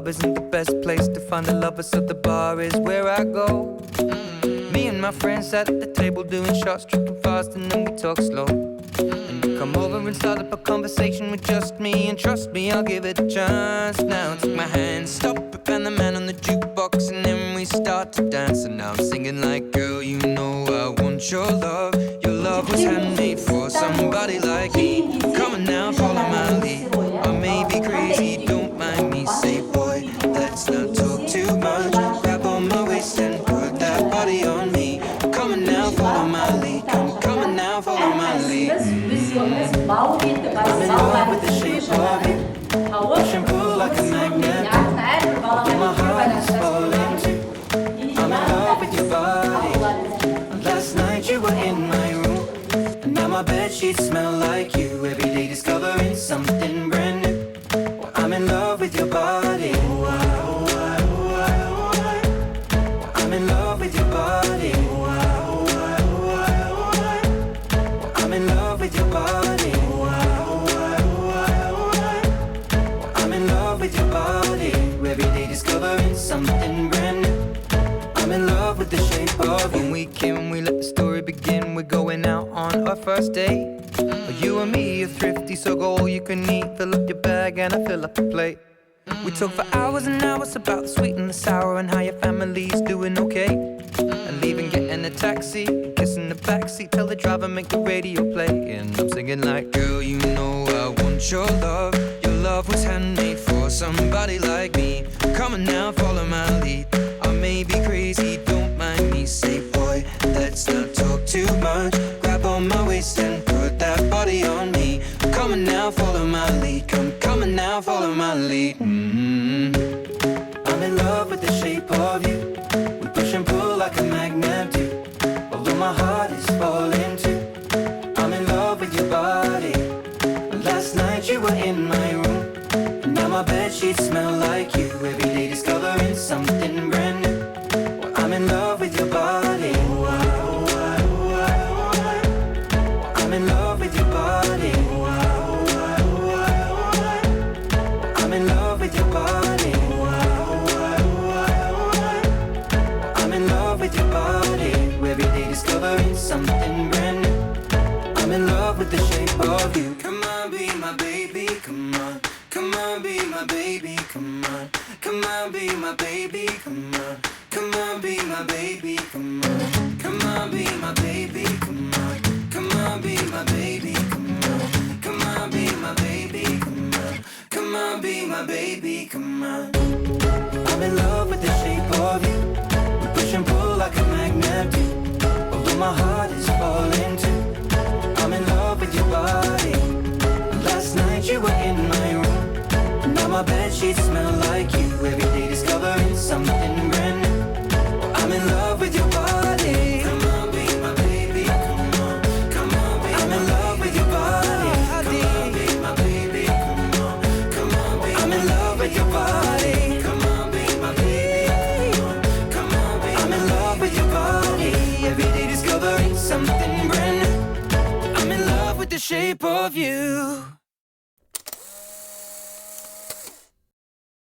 club isn't the best place to find a lover, so the bar is where I go. Me and my friends sat at the table doing shots, tripping fast, and then we talk slow. And you come over and start up a conversation with just me, and trust me, I'll give it a chance. Now take my hand, stop it, and the man on the jukebox, and then we start to dance. And now I'm singing like, girl, you know I want your love. Your love was handmade for somebody like me. Come on now, follow my lead. I may be crazy, don't mind me. Say, boy, let's not talk too much. Grab on my waist and put that body on me. Come on now, follow my lead. Come on now, follow my lead. I'm in love with the shape of you. Push and pull like a magnet. My heart is falling too. I'm in love with your body. Last night you were in my room, and now my bedsheets smell like you. Every day discovering something brand new. Well, I'm in love with your body. I'm in love with your body. I'm in love with your body. I'm in love with your body. Every day discovering something brand new. I'm in love with the shape of you. When we came, we let the story begin. We're going out on our first date. You and me are thrifty, so go all you can eat. Fill up your bag and I fill up the plate. We talk for hours and hours about the sweet and the sour, and how your family's doing okay. And leaving, getting a taxi, kissing the backseat, tell the driver make the radio play. And I'm singing like, girl, you know I want your love. Your love was handmade for somebody like me. Come on now, follow my lead. I may be crazy, don't mind me. Say, boy, let's not talk too much. Grab on my waist and put that body on me. Come on now, follow my lead. Come on now, follow my lead. I'm in love with the shape of you. We push and pull like a magnet do. Although my heart is falling too. I'm in love with your body. Last night you were in my room, and now my bedsheets smell like you. Every day discovering something brand new. Well, I'm in love with your body. I'm in love with your body. I'm in love with your body. I'm in love with your body. Every day discovering something brand new. I'm in love with the shape of you. Come on, be my baby, come on. Come on, be my baby, come on. Come on, be my baby, come on. Come on, be my baby, come on. Come on, be my baby, come on. Come on, be my baby, come on. Come on, be my baby, come on. Come on, be my baby, come on. I'm in love with the shape of you. We push and pull like a magnet do. Although my heart is falling too. I'm in love with your body. Last night you were in my room, and now my bedsheets smell like you. Every day discovering something brand new. Well, I'm in love with your body. Come on, be my baby, come on. Come on, be I'm in love with your body. Come on, be my baby, come on. Come on, be I'm in love with your body. Come on, be my baby, come on. Come on, be I'm in love with your body. Every day discovering something brand new. I'm in love with the shape of you.